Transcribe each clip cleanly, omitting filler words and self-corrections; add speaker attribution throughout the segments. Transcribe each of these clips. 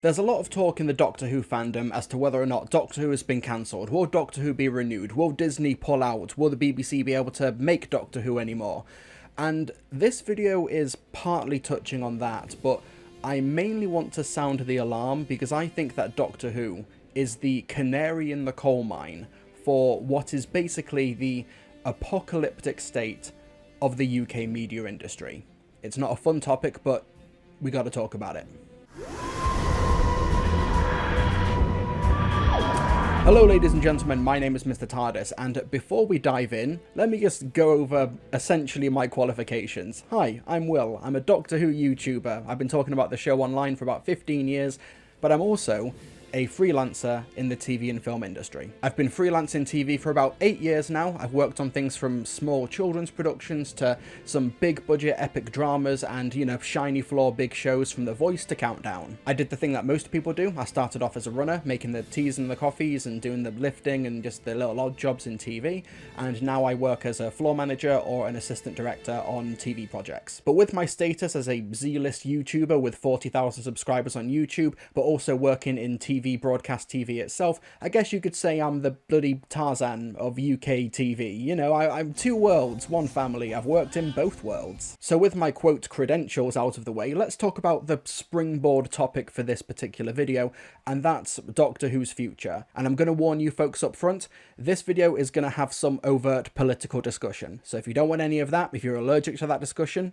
Speaker 1: There's a lot of talk in the Doctor Who fandom as to whether or not Doctor Who has been cancelled. Will Doctor Who be renewed? Will Disney pull out? Will the BBC be able to make Doctor Who anymore? And this video is partly touching on that, but I mainly want to sound the alarm because I think that Doctor Who is the canary in the coal mine for what is basically the apocalyptic state of the UK media industry. It's not a fun topic, but we gotta talk about it. Hello ladies and gentlemen, my name is Mr. TARDIS, and before we dive in, let me just go over essentially my qualifications. Hi, I'm Will, I'm a Doctor Who YouTuber. I've been talking about the show online for about 15 years, but I'm also a freelancer in the TV and film industry. I've been freelancing TV for about 8 years now. I've worked on things from small children's productions to some big budget epic dramas and, shiny floor big shows from The Voice to Countdown. I did the thing that most people do. I started off as a runner, making the teas and the coffees and doing the lifting and just the little odd jobs in TV, and now I work as a floor manager or an assistant director on TV projects. But with my status as a Z-list YouTuber with 40,000 subscribers on YouTube, but also working in TV broadcast TV itself, I guess you could say I'm the bloody Tarzan of UK TV. I'm two worlds, one family. I've worked in both worlds. So with my quote credentials out of the way, let's talk about the springboard topic for this particular video, and that's Doctor Who's future. And I'm going to warn you folks up front, this video is going to have some overt political discussion. So if you don't want any of that, if you're allergic to that discussion,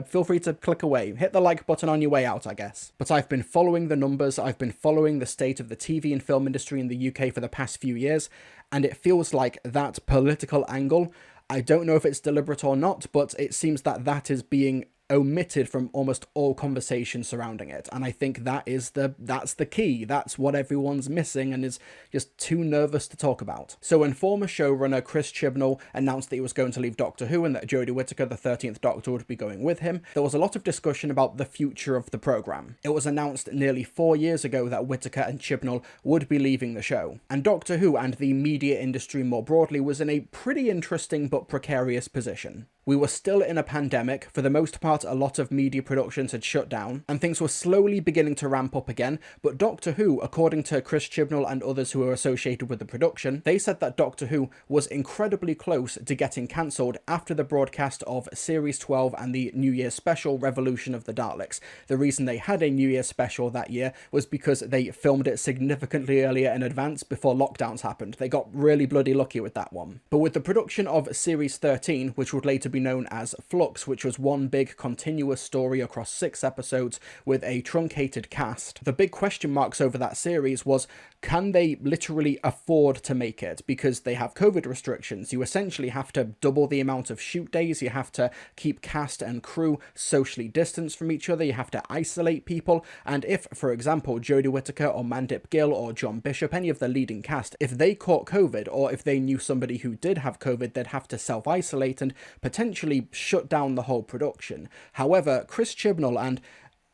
Speaker 1: feel free to click away. Hit the like button on your way out, I guess. But I've been following the numbers, I've been following the state of the TV and film industry in the UK for the past few years, and it feels like that political angle, I don't know if it's deliberate or not, but it seems that that is being omitted from almost all conversation surrounding it, and I think that's the key. That's what everyone's missing and is just too nervous to talk about. So when former showrunner Chris Chibnall announced that he was going to leave Doctor Who and that Jodie Whittaker, the 13th Doctor, would be going with him, there was a lot of discussion about the future of the programme. It was announced nearly 4 years ago that Whittaker and Chibnall would be leaving the show, and Doctor Who and the media industry more broadly was in a pretty interesting but precarious position. We were still in a pandemic. For the most part, a lot of media productions had shut down, and things were slowly beginning to ramp up again, but Doctor Who, according to Chris Chibnall and others who were associated with the production, they said that Doctor Who was incredibly close to getting cancelled after the broadcast of Series 12 and the New Year's special Revolution of the Daleks. The reason they had a New Year's special that year was because they filmed it significantly earlier in advance before lockdowns happened. They got really bloody lucky with that one. But with the production of Series 13, which would later be known as Flux, which was one big continuous story across 6 episodes with a truncated cast, the big question marks over that series was, can they literally afford to make it? Because they have COVID restrictions. You essentially have to double the amount of shoot days, you have to keep cast and crew socially distanced from each other, you have to isolate people, and if, for example, Jodie Whittaker or Mandip Gill or John Bishop, any of the leading cast, if they caught COVID, or if they knew somebody who did have COVID, they'd have to self-isolate and potentially shut down the whole production. However, Chris Chibnall, and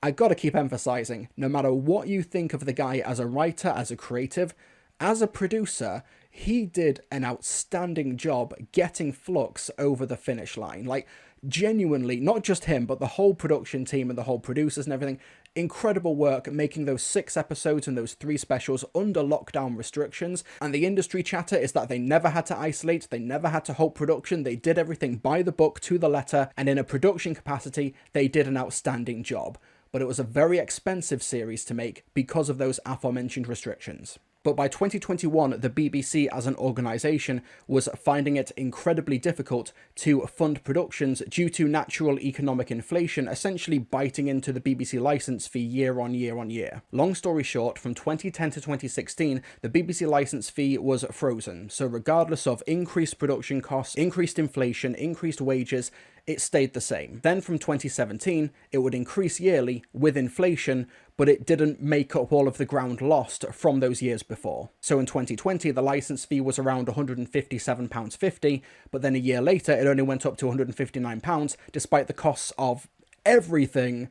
Speaker 1: I gotta keep emphasizing, no matter what you think of the guy as a writer, as a creative, as a producer, he did an outstanding job getting Flux over the finish line. Like, genuinely, not just him, but the whole production team and the whole producers and everything, incredible work making those 6 episodes and those 3 specials under lockdown restrictions. And the industry chatter is that they never had to isolate, they never had to halt production, they did everything by the book to the letter, and in a production capacity, they did an outstanding job. But it was a very expensive series to make because of those aforementioned restrictions. But by 2021, the BBC as an organisation was finding it incredibly difficult to fund productions due to natural economic inflation essentially biting into the BBC licence fee year on year on year. Long story short, from 2010 to 2016, the BBC licence fee was frozen. So regardless of increased production costs, increased inflation, increased wages, it stayed the same. Then from 2017, it would increase yearly with inflation, but it didn't make up all of the ground lost from those years before. So in 2020, the licence fee was around £157.50, but then a year later, it only went up to £159, despite the costs of everything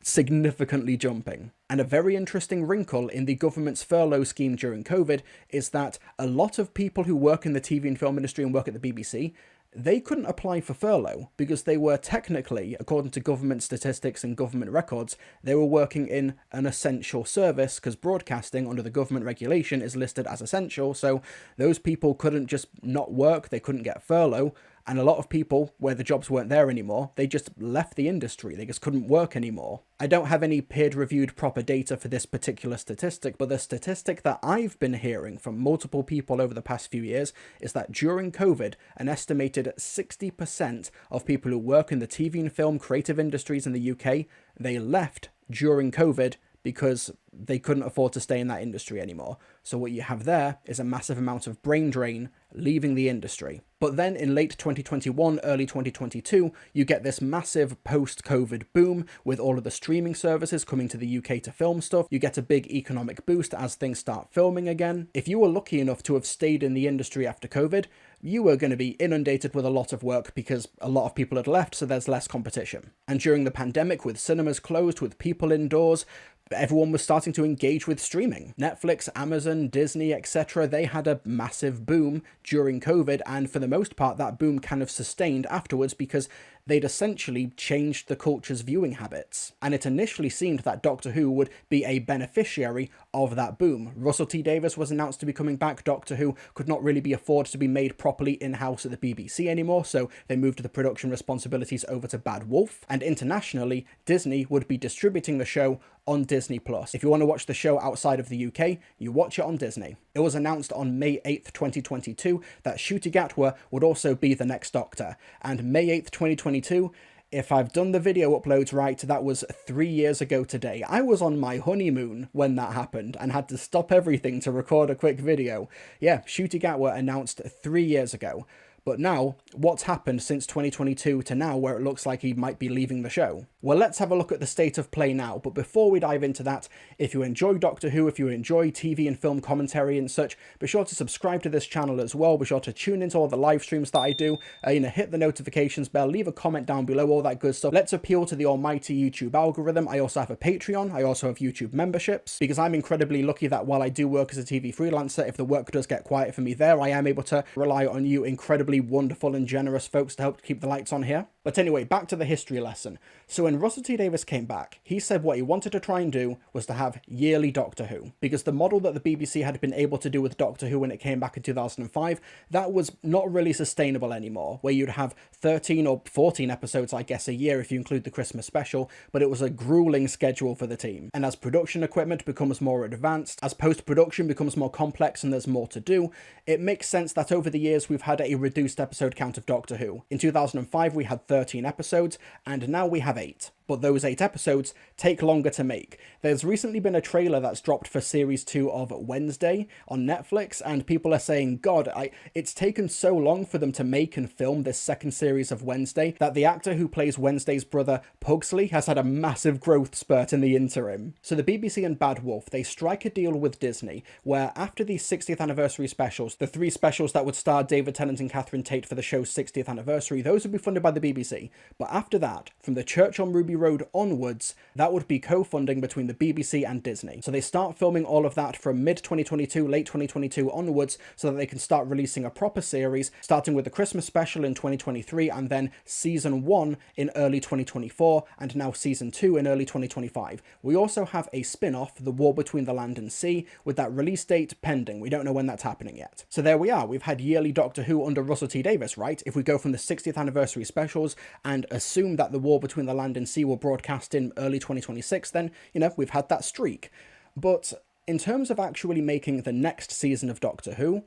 Speaker 1: significantly jumping. And a very interesting wrinkle in the government's furlough scheme during COVID is that a lot of people who work in the TV and film industry and work at the BBC, they couldn't apply for furlough because they were technically, according to government statistics and government records, they were working in an essential service, because broadcasting under the government regulation is listed as essential. So those people couldn't just not work, they couldn't get furlough. And a lot of people, where the jobs weren't there anymore, they just left the industry. They just couldn't work anymore. I don't have any peer-reviewed proper data for this particular statistic, but the statistic that I've been hearing from multiple people over the past few years is that during COVID, an estimated 60% of people who work in the TV and film creative industries in the UK, they left during COVID because they couldn't afford to stay in that industry anymore. So what you have there is a massive amount of brain drain leaving the industry. But then in late 2021, early 2022, you get this massive post-COVID boom with all of the streaming services coming to the UK to film stuff. You get a big economic boost as things start filming again. If you were lucky enough to have stayed in the industry after COVID, you were going to be inundated with a lot of work because a lot of people had left, so there's less competition. And during the pandemic, with cinemas closed, with people indoors, everyone was starting to engage with streaming. Netflix, Amazon, Disney, etc., they had a massive boom during COVID, and for the most part, that boom kind of sustained afterwards because they'd essentially changed the culture's viewing habits. And it initially seemed that Doctor Who would be a beneficiary of that boom. Russell T Davies was announced to be coming back. Doctor Who could not really be afforded to be made properly in-house at the BBC anymore, so they moved the production responsibilities over to Bad Wolf. And internationally, Disney would be distributing the show on Disney+. If you want to watch the show outside of the UK, you watch it on Disney. It was announced on May 8th, 2022 that Ncuti Gatwa would also be the next Doctor. And May 8th, 2022, if I've done the video uploads right, that was 3 years ago today. I was on my honeymoon when that happened and had to stop everything to record a quick video. Yeah, Ncuti Gatwa announced 3 years ago. But now, what's happened since 2022 to now where it looks like he might be leaving the show? Well, let's have a look at the state of play now. But before we dive into that, if you enjoy Doctor Who, if you enjoy TV and film commentary and such, be sure to subscribe to this channel as well. Be sure to tune into all the live streams that I do. Hit the notifications bell, leave a comment down below, all that good stuff. Let's appeal to the almighty YouTube algorithm. I also have a Patreon. I also have YouTube memberships, because I'm incredibly lucky that while I do work as a TV freelancer, if the work does get quiet for me there, I am able to rely on you incredibly wonderful and generous folks to help keep the lights on here. But anyway, back to the history lesson. So when Russell T Davies came back, he said what he wanted to try and do was to have yearly Doctor Who, because the model that the BBC had been able to do with Doctor Who when it came back in 2005, that was not really sustainable anymore, where you'd have 13 or 14 episodes, I guess, a year if you include the Christmas special, but it was a grueling schedule for the team. And as production equipment becomes more advanced, as post-production becomes more complex and there's more to do, it makes sense that over the years we've had a reduced episode count of Doctor Who. In 2005 we had 13 episodes, and now we have 8. But those 8 episodes take longer to make. There's recently been a trailer that's dropped for Series 2 of Wednesday on Netflix, and people are saying, God, it's taken so long for them to make and film this second series of Wednesday that the actor who plays Wednesday's brother, Pugsley, has had a massive growth spurt in the interim. So the BBC and Bad Wolf, they strike a deal with Disney, where after the 60th anniversary specials, the 3 specials that would star David Tennant and Catherine Tate for the show's 60th anniversary, those would be funded by the BBC. But after that, from the Church on Ruby Road onwards, that would be co-funding between the BBC and Disney. So they start filming all of that from mid-2022, late 2022 onwards, so that they can start releasing a proper series, starting with the Christmas special in 2023, and then season 1 in early 2024, and now season 2 in early 2025. We also have a spin-off, The War Between the Land and Sea, with that release date pending. We don't know when that's happening yet. So there we are. We've had yearly Doctor Who under Russell T Davies, right? If we go from the 60th anniversary specials and assume that The War Between the Land and Sea will broadcast in early 2026, then, we've had that streak. But in terms of actually making the next season of Doctor Who,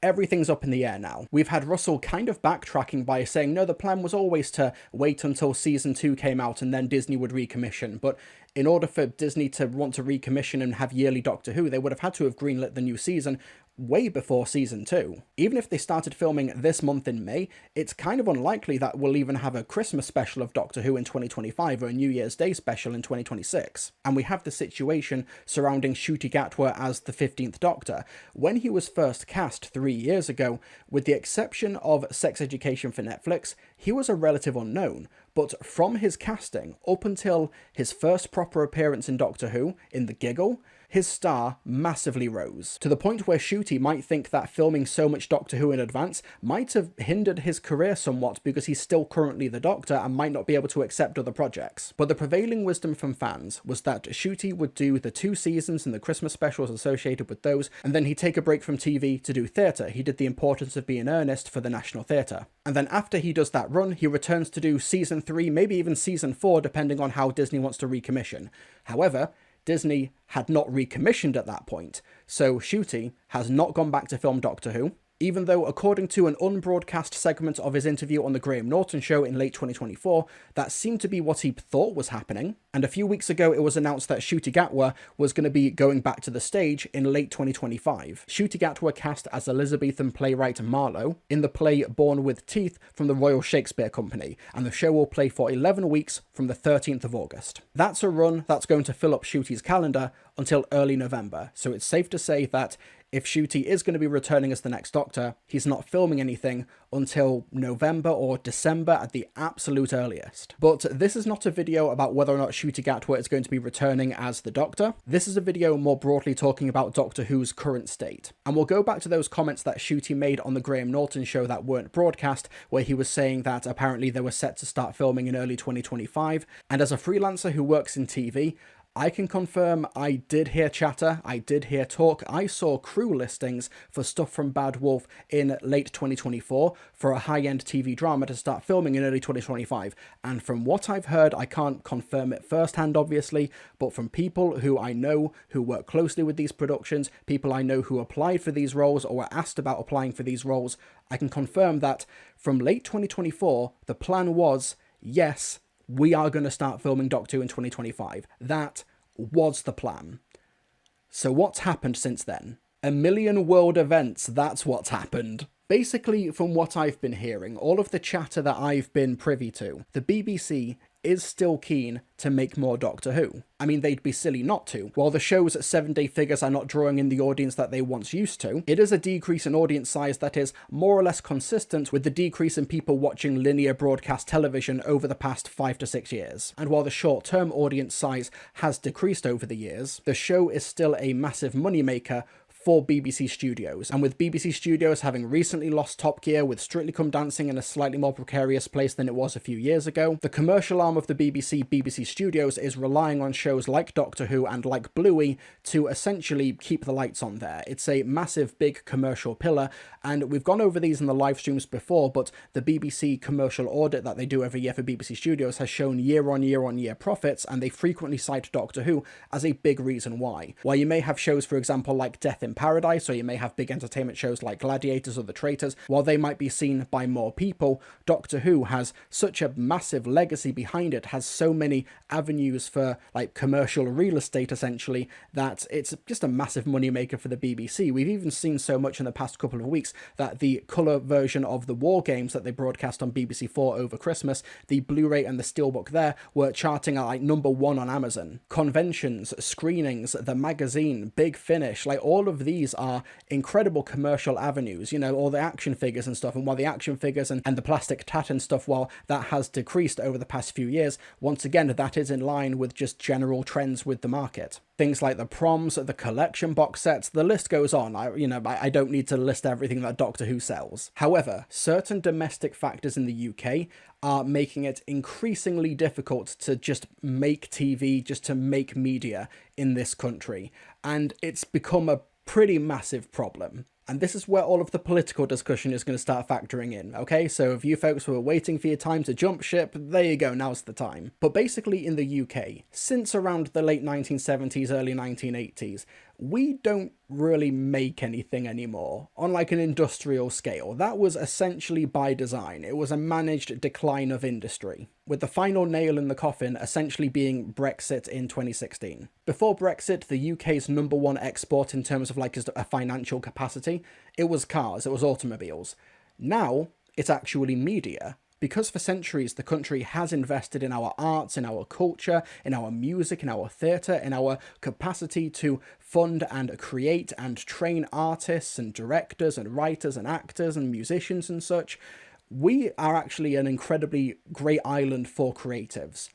Speaker 1: everything's up in the air now. We've had Russell kind of backtracking by saying, no, the plan was always to wait until season 2 came out and then Disney would recommission. But in order for Disney to want to recommission and have yearly Doctor Who, they would have had to have greenlit the new season way before season 2. Even if they started filming this month in May, it's kind of unlikely that we'll even have a Christmas special of Doctor Who in 2025 or a New Year's Day special in 2026. And we have the situation surrounding Ncuti Gatwa as the 15th Doctor. When he was first cast 3 years ago, with the exception of Sex Education for Netflix, he was a relative unknown. but from his casting up until his first proper appearance in Doctor Who, in The Giggle, his star massively rose, to the point where Ncuti might think that filming so much Doctor Who in advance might have hindered his career somewhat because he's still currently the Doctor and might not be able to accept other projects. But the prevailing wisdom from fans was that Ncuti would do the 2 seasons and the Christmas specials associated with those, and then he'd take a break from TV to do theatre. He did The Importance of Being Earnest for the National Theatre. And then after he does that run, he returns to do season 3, maybe even season 4, depending on how Disney wants to recommission. However, Disney had not recommissioned at that point, so Ncuti has not gone back to film Doctor Who, even though according to an unbroadcast segment of his interview on the Graham Norton Show in late 2024, that seemed to be what he thought was happening, and a few weeks ago it was announced that Ncuti Gatwa was going to be going back to the stage in late 2025. Ncuti Gatwa cast as Elizabethan playwright Marlowe in the play Born with Teeth from the Royal Shakespeare Company, and the show will play for 11 weeks from the 13th of August. That's a run that's going to fill up Ncuti's calendar until early November, so it's safe to say that if Ncuti is going to be returning as the next Doctor, he's not filming anything until November or December at the absolute earliest. But this is not a video about whether or not Ncuti Gatwa is going to be returning as the Doctor. This is a video more broadly talking about Doctor Who's current state. And we'll go back to those comments that Ncuti made on the Graham Norton Show that weren't broadcast, where he was saying that apparently they were set to start filming in early 2025. And as a freelancer who works in TV, I can confirm I did hear chatter, I did hear talk, I saw crew listings for stuff from Bad Wolf in late 2024 for a high-end TV drama to start filming in early 2025. And from what I've heard, I can't confirm it firsthand obviously, but from people who I know who work closely with these productions, people I know who applied for these roles or were asked about applying for these roles, I can confirm that from late 2024, the plan was, yes, we are going to start filming Doctor Who in 2025. That was the plan. So what's happened since then? A million world events, that's what's happened. Basically, from what I've been hearing, all of the chatter that I've been privy to, the BBC is still keen to make more Doctor Who. I mean, they'd be silly not to. While the show's 7-day figures are not drawing in the audience that they once used to, it is a decrease in audience size that is more or less consistent with the decrease in people watching linear broadcast television over the past 5 to 6 years. And while the short-term audience size has decreased over the years, the show is still a massive moneymaker for BBC Studios, and with BBC Studios having recently lost Top Gear, with Strictly Come Dancing in a slightly more precarious place than it was a few years ago, the commercial arm of the BBC Studios is relying on shows like Doctor Who and like Bluey to essentially keep the lights on there. It's a massive big commercial pillar, and we've gone over these in the live streams before, but the BBC commercial audit that they do every year for BBC Studios has shown year on year profits, and they frequently cite Doctor Who as a big reason why. While you may have shows, for example, like Death in Paradise, or you may have big entertainment shows like Gladiators or The Traitors, while they might be seen by more people, Doctor Who has such a massive legacy behind it, has so many avenues for like commercial real estate essentially, that it's just a massive moneymaker for the BBC. We've even seen so much in the past couple of weeks that the colour version of the War Games that they broadcast on BBC4 over Christmas, the Blu-ray and the Steelbook there, were charting at like #1 on Amazon. Conventions, screenings, the magazine, Big Finish, like all of these are incredible commercial avenues, you know, all the action figures and stuff, and while the action figures and the plastic tat and stuff, while that has decreased over the past few years, once again, that is in line with just general trends with the market. Things like the proms, the collection box sets, the list goes on. I don't need to list everything that Doctor Who sells. However, certain domestic factors in the UK are making it increasingly difficult to just make TV, just to make media in this country. And it's become a pretty massive problem. And this is where all of the political discussion is going to start factoring in, okay? So if you folks were waiting for your time to jump ship, there you go, now's the time. But basically in the UK, since around the late 1970s, early 1980s, we don't really make anything anymore on like an industrial scale. That was essentially by design. It was a managed decline of industry, with the final nail in the coffin essentially being Brexit in 2016. Before Brexit, the UK's #1 export in terms of like a financial capacity, it was cars, it was automobiles. Now, it's actually media. Because for centuries the country has invested in our arts, in our culture, in our music, in our theatre, in our capacity to fund and create and train artists and directors and writers and actors and musicians and such, We are actually an incredibly great island for creatives.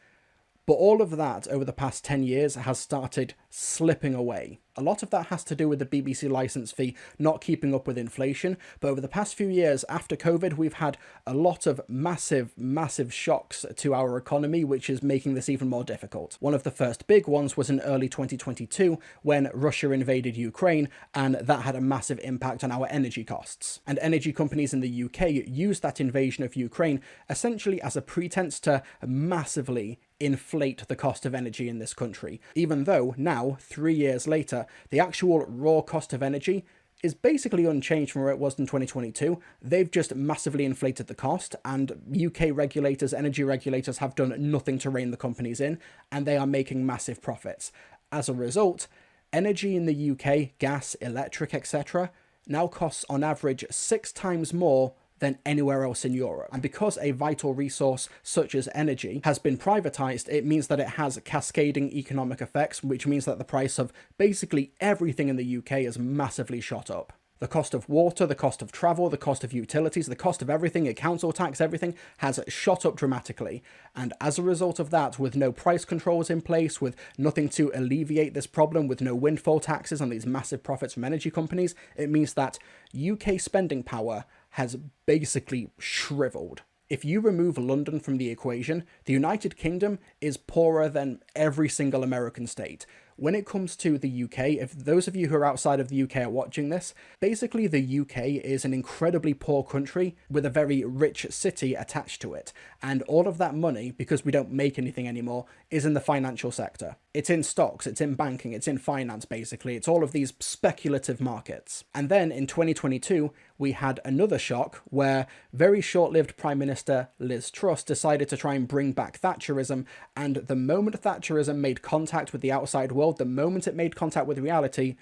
Speaker 1: But all of that over the past 10 years has started slipping away. A lot of that has to do with the BBC license fee not keeping up with inflation, but over the past few years after COVID, we've had a lot of massive, massive shocks to our economy, which is making this even more difficult. One of the first big ones was in early 2022 when Russia invaded Ukraine, and that had a massive impact on our energy costs. And energy companies in the UK used that invasion of Ukraine essentially as a pretense to massively inflate the cost of energy in this country, even though now, 3 years later, the actual raw cost of energy is basically unchanged from where it was in 2022. They've just massively inflated the cost, and UK regulators, energy regulators, have done nothing to rein the companies in, and they are making massive profits. As a result, energy in the UK, gas, electric, etc., now costs on average 6 times more than anywhere else in Europe. And because a vital resource such as energy has been privatized, it means that it has cascading economic effects, which means that the price of basically everything in the UK has massively shot up. The cost of water, the cost of travel, the cost of utilities, the cost of everything, a council tax, everything has shot up dramatically. And as a result of that, with no price controls in place, with nothing to alleviate this problem, with no windfall taxes on these massive profits from energy companies, it means that UK spending power has basically shriveled. If you remove London from the equation, the United Kingdom is poorer than every single American state. When it comes to the UK, if those of you who are outside of the UK are watching this, basically the UK is an incredibly poor country with a very rich city attached to it. And all of that money, because we don't make anything anymore, is in the financial sector. It's in stocks, it's in banking, it's in finance, basically. It's all of these speculative markets. And then in 2022, we had another shock where very short-lived Prime Minister Liz Truss decided to try and bring back Thatcherism, and the moment Thatcherism made contact with the outside world, the moment it made contact with reality,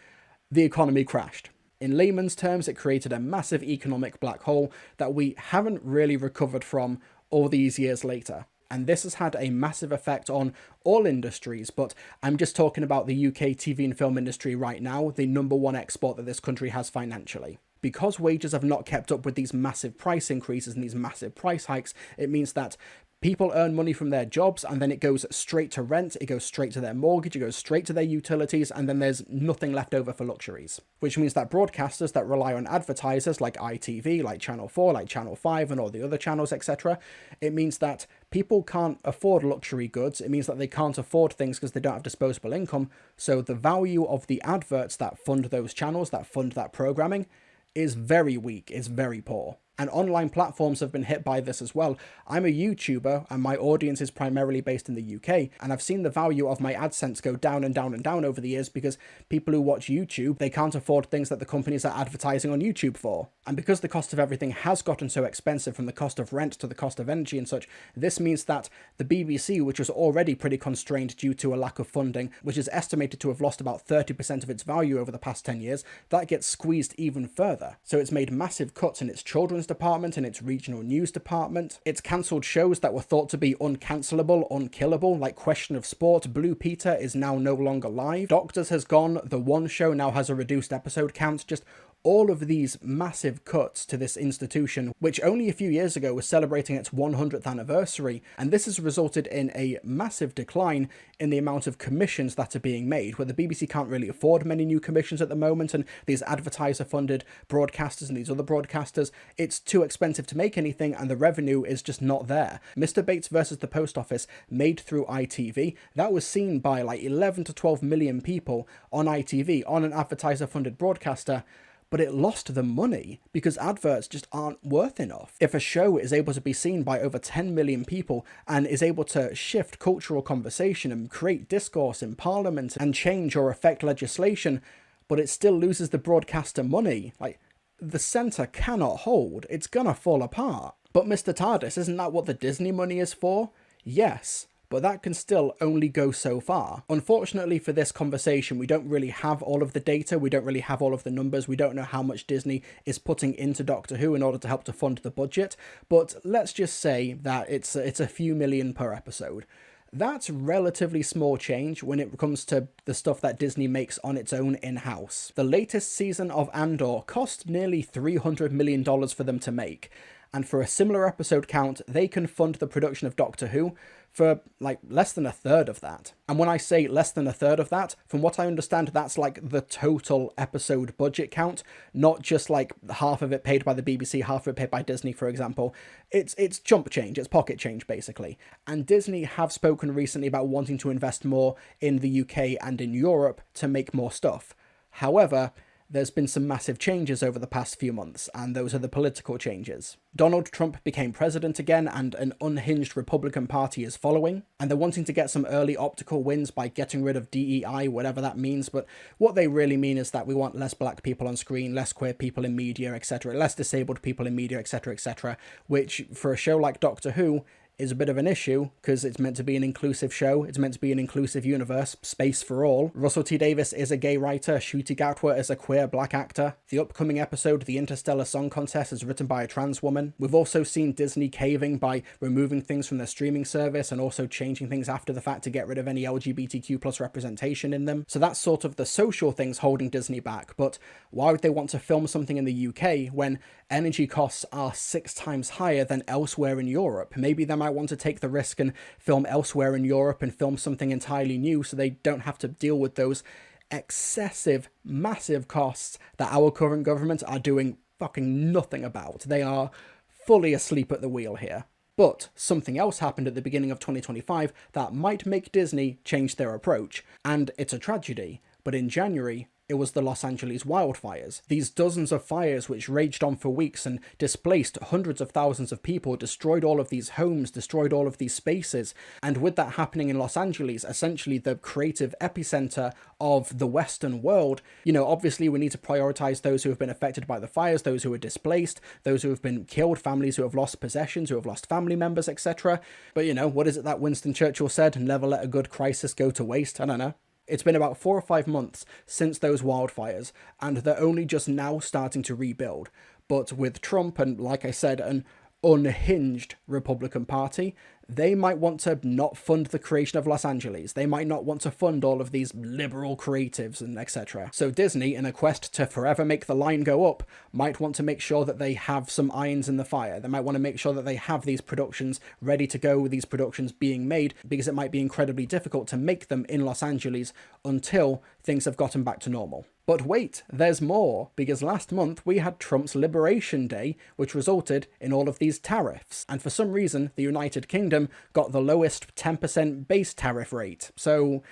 Speaker 1: the economy crashed. In layman's terms, it created a massive economic black hole that we haven't really recovered from all these years later. And this has had a massive effect on all industries, but I'm just talking about the UK TV and film industry right now, the number one export that this country has financially. Because wages have not kept up with these massive price increases and these massive price hikes, it means that people earn money from their jobs, and then it goes straight to rent, it goes straight to their mortgage, it goes straight to their utilities, and then there's nothing left over for luxuries. Which means that broadcasters that rely on advertisers like ITV, like Channel 4, like Channel 5, and all the other channels, etc., it means that people can't afford luxury goods. It means that they can't afford things because they don't have disposable income. So the value of the adverts that fund those channels, that fund that programming, is very weak, is very poor. And online platforms have been hit by this as well. I'm a YouTuber and my audience is primarily based in the UK, and I've seen the value of my AdSense go down and down and down over the years because people who watch YouTube, they can't afford things that the companies are advertising on YouTube for. And because the cost of everything has gotten so expensive, from the cost of rent to the cost of energy and such, this means that the BBC, which was already pretty constrained due to a lack of funding, which is estimated to have lost about 30% of its value over the past 10 years, that gets squeezed even further. So it's made massive cuts in its children's department and its regional news department. It's cancelled shows that were thought to be uncancelable, unkillable, like Question of Sport. Blue Peter is now no longer live. Doctors has gone. The One Show now has a reduced episode count. Just all of these massive cuts to this institution, which only a few years ago was celebrating its 100th anniversary, and this has resulted in a massive decline in the amount of commissions that are being made, where the BBC can't really afford many new commissions at the moment, and these advertiser-funded broadcasters and these other broadcasters, it's too expensive to make anything, and the revenue is just not there. Mr. Bates versus the Post Office, made through ITV, that was seen by like 11 to 12 million people on ITV, on an advertiser-funded broadcaster, but it lost the money because adverts just aren't worth enough. If a show is able to be seen by over 10 million people and is able to shift cultural conversation and create discourse in Parliament and change or affect legislation, but it still loses the broadcaster money, like, the centre cannot hold. It's gonna fall apart. But Mr. TARDIS, isn't that what the Disney money is for? Yes. But that can still only go so far. Unfortunately for this conversation, we don't really have all of the data, we don't really have all of the numbers, we don't know how much Disney is putting into Doctor Who in order to help to fund the budget, but let's just say that it's a few million per episode. That's relatively small change when it comes to the stuff that Disney makes on its own in-house. The latest season of Andor cost nearly $300 million for them to make. And for a similar episode count, they can fund the production of Doctor Who for like less than a third of that. And when I say less than a third of that, from what I understand, that's like the total episode budget count, not just like half of it paid by the BBC, half of it paid by Disney, for example. It's chump change, it's pocket change, basically. And Disney have spoken recently about wanting to invest more in the UK and in Europe to make more stuff. However, there's been some massive changes over the past few months, and those are the political changes. Donald Trump became president again, and an unhinged Republican Party is following, and they're wanting to get some early optical wins by getting rid of DEI, whatever that means, but what they really mean is that we want less black people on screen, less queer people in media, etc., less disabled people in media, etc., etc., which, for a show like Doctor Who, is a bit of an issue, because it's meant to be an inclusive show, it's meant to be an inclusive universe, space for all. Russell T Davies is a gay writer, Ncuti Gatwa is a queer black actor. The upcoming episode, The Interstellar Song Contest, is written by a trans woman. We've also seen Disney caving by removing things from their streaming service and also changing things after the fact to get rid of any LGBTQ plus representation in them. So that's sort of the social things holding Disney back, but why would they want to film something in the UK when energy costs are 6 times higher than elsewhere in Europe? Maybe they might want to take the risk and film elsewhere in Europe and film something entirely new so they don't have to deal with those excessive, massive costs that our current government are doing fucking nothing about. They are fully asleep at the wheel here. But something else happened at the beginning of 2025 that might make Disney change their approach, and it's a tragedy. But in January, it was the Los Angeles wildfires. These dozens of fires which raged on for weeks and displaced hundreds of thousands of people, destroyed all of these homes, destroyed all of these spaces. And with that happening in Los Angeles, essentially the creative epicenter of the Western world, obviously we need to prioritize those who have been affected by the fires, those who are displaced, those who have been killed, families who have lost possessions, who have lost family members, etc. But what is it that Winston Churchill said? Never let a good crisis go to waste. I don't know. It's been about 4 or 5 months since those wildfires, and they're only just now starting to rebuild. But with Trump and, like I said, an unhinged Republican Party, they might want to not fund the creation of Los Angeles. They might not want to fund all of these liberal creatives and etc. So Disney, in a quest to forever make the line go up, might want to make sure that they have some irons in the fire. They might want to make sure that they have these productions ready to go, these productions being made, because it might be incredibly difficult to make them in Los Angeles until things have gotten back to normal. But wait, there's more, because last month we had Trump's Liberation Day, which resulted in all of these tariffs. And for some reason, the United Kingdom got the lowest 10% base tariff rate. So,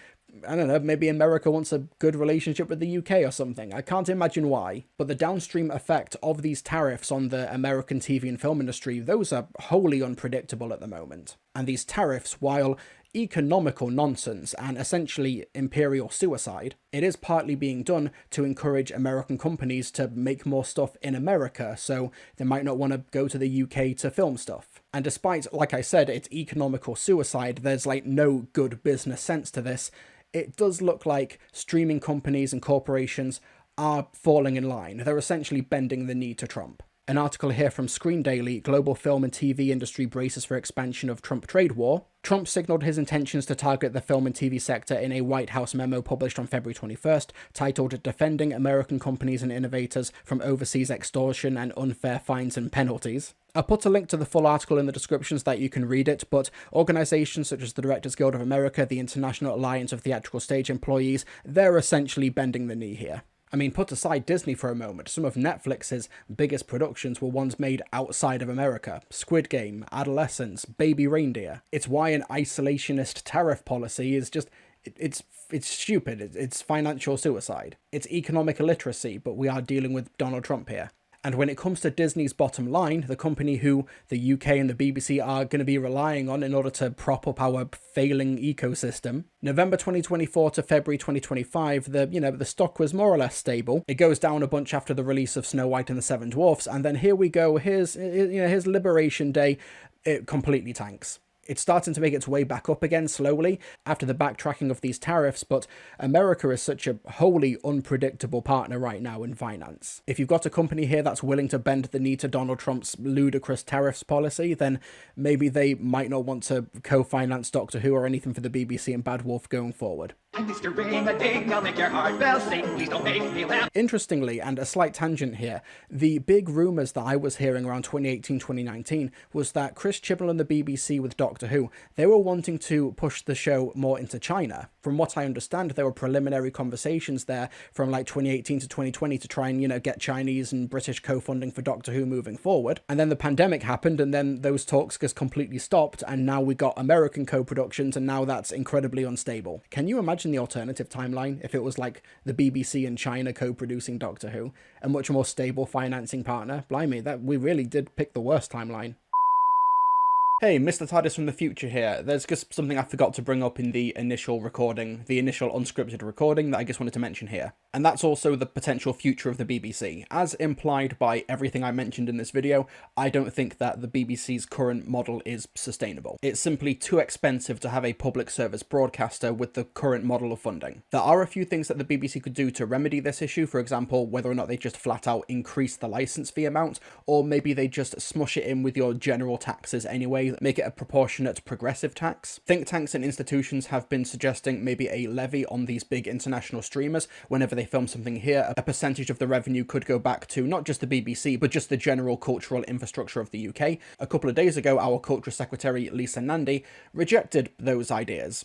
Speaker 1: I don't know, maybe America wants a good relationship with the UK or something. I can't imagine why. But the downstream effect of these tariffs on the American TV and film industry, those are wholly unpredictable at the moment. And these tariffs, while economical nonsense and essentially imperial suicide, it is partly being done to encourage American companies to make more stuff in America, so they might not want to go to the UK to film stuff. And despite, like I said, it's economical suicide, there's no good business sense to this. It does look like streaming companies and corporations are falling in line. They're essentially bending the knee to Trump. An article here from Screen Daily, global film and TV industry braces for expansion of Trump trade war. Trump signaled his intentions to target the film and TV sector in a White House memo published on February 21st, titled Defending American Companies and Innovators from Overseas Extortion and Unfair Fines and Penalties. I'll put a link to the full article in the description so that you can read it, but organisations such as the Directors Guild of America, the International Alliance of Theatrical Stage Employees, they're essentially bending the knee here. I mean, put aside Disney for a moment, some of Netflix's biggest productions were ones made outside of America. Squid Game, Adolescence, Baby Reindeer. It's why an isolationist tariff policy is just... It's stupid. It's financial suicide. It's economic illiteracy, but we are dealing with Donald Trump here. And when it comes to Disney's bottom line, the company who the UK and the BBC are going to be relying on in order to prop up our failing ecosystem, November 2024 to February 2025, the stock was more or less stable. It goes down a bunch after the release of Snow White and the Seven Dwarfs, and then here we go, here's Liberation Day, it completely tanks. It's starting to make its way back up again slowly after the backtracking of these tariffs, but America is such a wholly unpredictable partner right now in finance. If you've got a company here that's willing to bend the knee to Donald Trump's ludicrous tariffs policy, then maybe they might not want to co-finance Doctor Who or anything for the BBC and Bad Wolf going forward.
Speaker 2: Mr. Ring-a-ding, I'll make your heart bell sing. Please don't make me laugh.
Speaker 1: Interestingly, and a slight tangent here, the big rumours that I was hearing around 2018-2019 was that Chris Chibnall and the BBC with Doctor Who, they were wanting to push the show more into China. From what I understand, there were preliminary conversations there from like 2018 to 2020 to try and, you know, get Chinese and British co-funding for Doctor Who moving forward. And then the pandemic happened, and then those talks just completely stopped, and now we got American co-productions, and now that's incredibly unstable. Can you imagine the alternative timeline if it was like the BBC and China co-producing Doctor Who, a much more stable financing partner? Blimey, that we really did pick the worst timeline. Hey, Mr. TARDIS from the future here. There's just something I forgot to bring up in the initial recording, the initial unscripted recording that I just wanted to mention here. And that's also the potential future of the BBC. As implied by everything I mentioned in this video, I don't think that the BBC's current model is sustainable. It's simply too expensive to have a public service broadcaster with the current model of funding. There are a few things that the BBC could do to remedy this issue, for example, whether or not they just flat out increase the licence fee amount, or maybe they just smush it in with your general taxes anyway, make it a proportionate progressive tax. Think tanks and institutions have been suggesting maybe a levy on these big international streamers. Whenever they film something here, a percentage of the revenue could go back to not just the BBC, but just the general cultural infrastructure of the UK. A couple of days ago, our Culture Secretary, Lisa Nandy, rejected those ideas.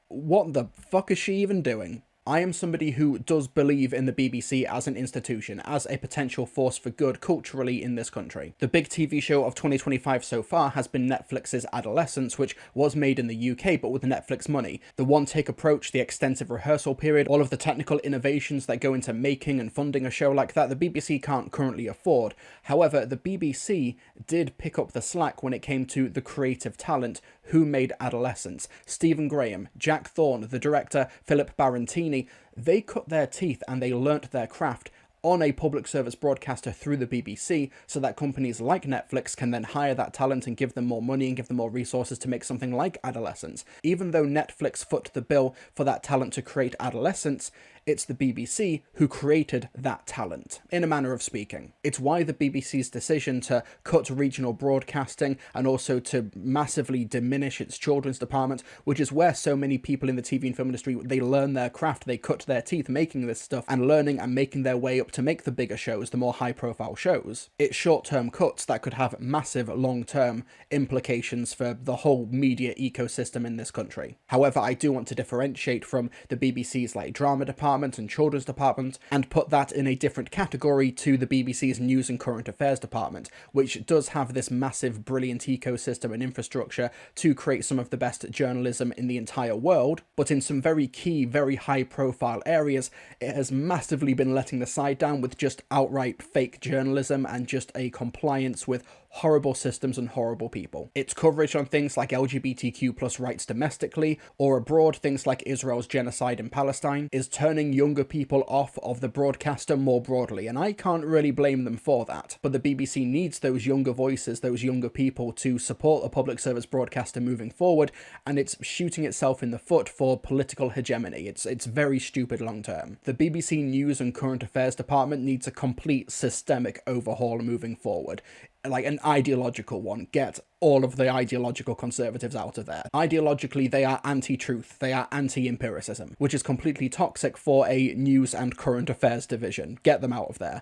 Speaker 1: What the fuck is she even doing? I am somebody who does believe in the BBC as an institution, as a potential force for good culturally in this country. The big TV show of 2025 so far has been Netflix's Adolescence, which was made in the UK but with Netflix money. The one-take approach, the extensive rehearsal period, all of the technical innovations that go into making and funding a show like that, the BBC can't currently afford. However, the BBC did pick up the slack when it came to the creative talent who made Adolescence. Stephen Graham, Jack Thorne, the director Philip Barantini, they cut their teeth and they learnt their craft on a public service broadcaster through the BBC, so that companies like Netflix can then hire that talent and give them more money and give them more resources to make something like Adolescence. Even though Netflix foot the bill for that talent to create Adolescence, it's the BBC who created that talent, in a manner of speaking. It's why the BBC's decision to cut regional broadcasting and also to massively diminish its children's department, which is where so many people in the TV and film industry, they learn their craft, they cut their teeth making this stuff and learning and making their way up to make the bigger shows, the more high-profile shows. It's short-term cuts that could have massive long-term implications for the whole media ecosystem in this country. However, I do want to differentiate from the BBC's like drama department and children's department and put that in a different category to the BBC's news and current affairs department, which does have this massive brilliant ecosystem and infrastructure to create some of the best journalism in the entire world, but in some very key, very high profile areas it has massively been letting the side down with just outright fake journalism and just a compliance with horrible systems and horrible people. Its coverage on things like LGBTQ plus rights domestically or abroad, things like Israel's genocide in Palestine, is turning younger people off of the broadcaster more broadly, and I can't really blame them for that. But the BBC needs those younger voices, those younger people to support a public service broadcaster moving forward, and it's shooting itself in the foot for political hegemony. It's very stupid long term. The BBC News and Current Affairs department needs a complete systemic overhaul moving forward. Like an ideological one. Get all of the ideological conservatives out of there. Ideologically, they are anti-truth, they are anti-empiricism, which is completely toxic for a news and current affairs division. Get them out of there.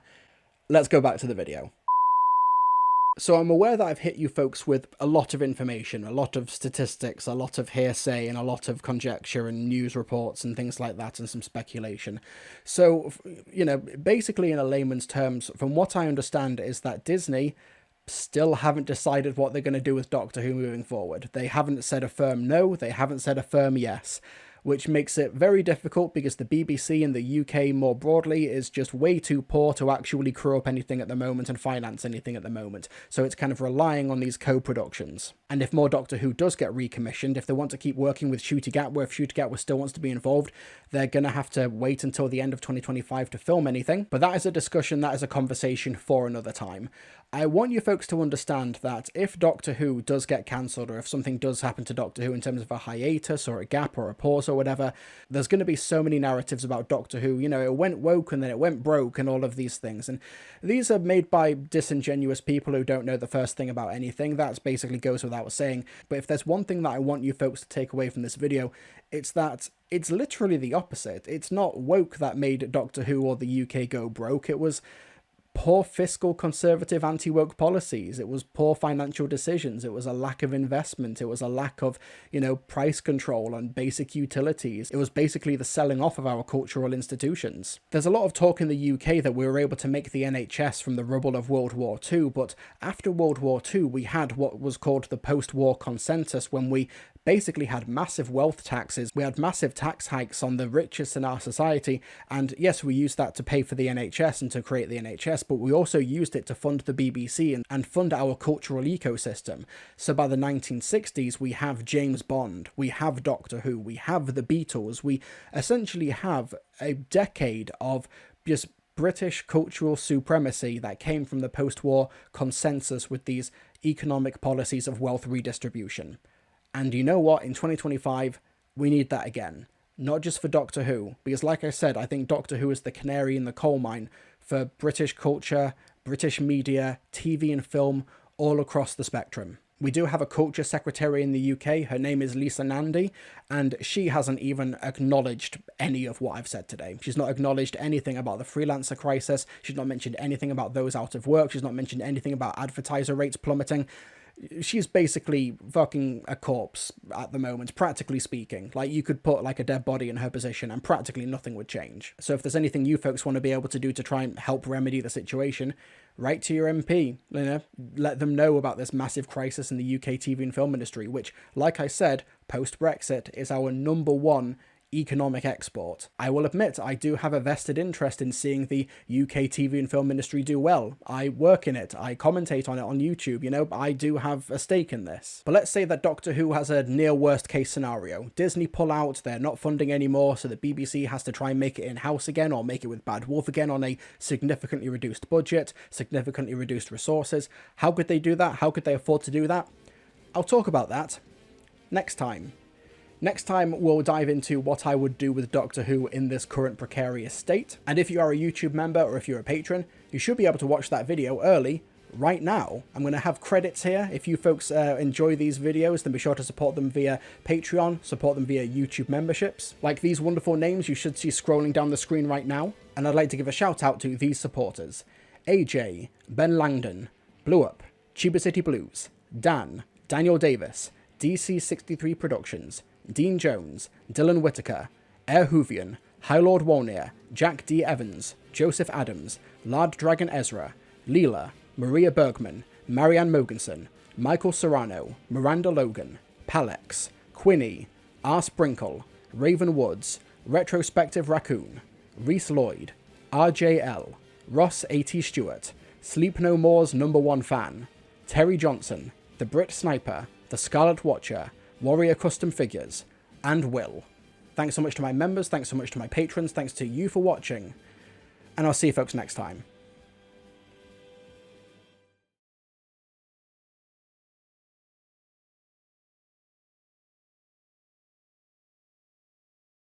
Speaker 1: Let's go back to the video. So I'm aware that I've hit you folks with a lot of information, a lot of statistics, a lot of hearsay, and a lot of conjecture and news reports and things like that, and some speculation. So, you know, basically in a layman's terms, from what I understand is that Disney still haven't decided what they're going to do with Doctor Who moving forward. They haven't said a firm no, they haven't said a firm yes, which makes it very difficult because the BBC in the UK more broadly is just way too poor to actually crew up anything at the moment and finance anything at the moment. So it's kind of relying on these co-productions. And if more Doctor Who does get recommissioned, if they want to keep working with Ncuti Gatwa, if Ncuti Gatwa still wants to be involved, they're going to have to wait until the end of 2025 to film anything. But that is a discussion, that is a conversation for another time. I want you folks to understand that if Doctor Who does get cancelled, or if something does happen to Doctor Who in terms of a hiatus or a gap or a pause or whatever, there's going to be so many narratives about Doctor Who. You know, it went woke and then it went broke and all of these things. And these are made by disingenuous people who don't know the first thing about anything. That basically goes without saying. But if there's one thing that I want you folks to take away from this video, it's that it's literally the opposite. It's not woke that made Doctor Who or the UK go broke. It was poor fiscal conservative anti-woke policies. It was poor financial decisions. It was a lack of investment. It was a lack of, price control on basic utilities. It was basically the selling off of our cultural institutions. There's a lot of talk in the UK that we were able to make the NHS from the rubble of World War II, but after World War II, we had what was called the post-war consensus, when we basically had massive wealth taxes. We had massive tax hikes on the richest in our society, and yes, we used that to pay for the NHS and to create the NHS, but we also used it to fund the BBC and fund our cultural ecosystem. So by the 1960s, we have James Bond, we have Doctor Who, we have the Beatles, we essentially have a decade of just British cultural supremacy that came from the post-war consensus with these economic policies of wealth redistribution. And you know what? In 2025, we need that again. Not just for Doctor Who, because like I said, I think Doctor Who is the canary in the coal mine for British culture, British media, TV and film, all across the spectrum. We do have a culture secretary in the UK. Her name is Lisa Nandy, and she hasn't even acknowledged any of what I've said today. She's not acknowledged anything about the freelancer crisis. She's not mentioned anything about those out of work. She's not mentioned anything about advertiser rates plummeting. She's basically fucking a corpse at the moment, practically speaking. Like, you could put like a dead body in her position and practically nothing would change. So if there's anything you folks want to be able to do to try and help remedy the situation, write to your MP, let them know about this massive crisis in the UK TV and film industry, which, like I said, post-Brexit is our #1 economic export. I will admit, I do have a vested interest in seeing the UK TV and film industry do well. I work in it, I commentate on it on YouTube, I do have a stake in this. But let's say that Doctor Who has a near worst case scenario. Disney pull out, they're not funding anymore, so the BBC has to try and make it in-house again, or make it with Bad Wolf again on a significantly reduced budget, significantly reduced resources. How could they do that? How could they afford to do that? I'll talk about that next time. Next time, we'll dive into what I would do with Doctor Who in this current precarious state. And if you are a YouTube member or if you're a patron, you should be able to watch that video early right now. I'm going to have credits here. If you folks enjoy these videos, then be sure to support them via Patreon, support them via YouTube memberships. Like these wonderful names you should see scrolling down the screen right now. And I'd like to give a shout out to these supporters: AJ, Ben Langdon, Blue Up, Tuba City Blues, Dan, Daniel Davis, DC63 Productions, Dean Jones, Dylan Whitaker, Air Hoovian, High Lord Wolnir, Jack D. Evans, Joseph Adams, Lard Dragon Ezra, Leela, Maria Bergman, Marianne Mogensen, Michael Serrano, Miranda Logan, Palex, Quinny, R. Sprinkle, Raven Woods, Retrospective Raccoon, Reese Lloyd, RJL, Ross A.T. Stewart, Sleep No More's #1 fan, Terry Johnson, The Brit Sniper, The Scarlet Watcher, Warrior Custom Figures, and Will. Thanks so much to my members, thanks so much to my patrons, thanks to you for watching, and I'll see you folks next time.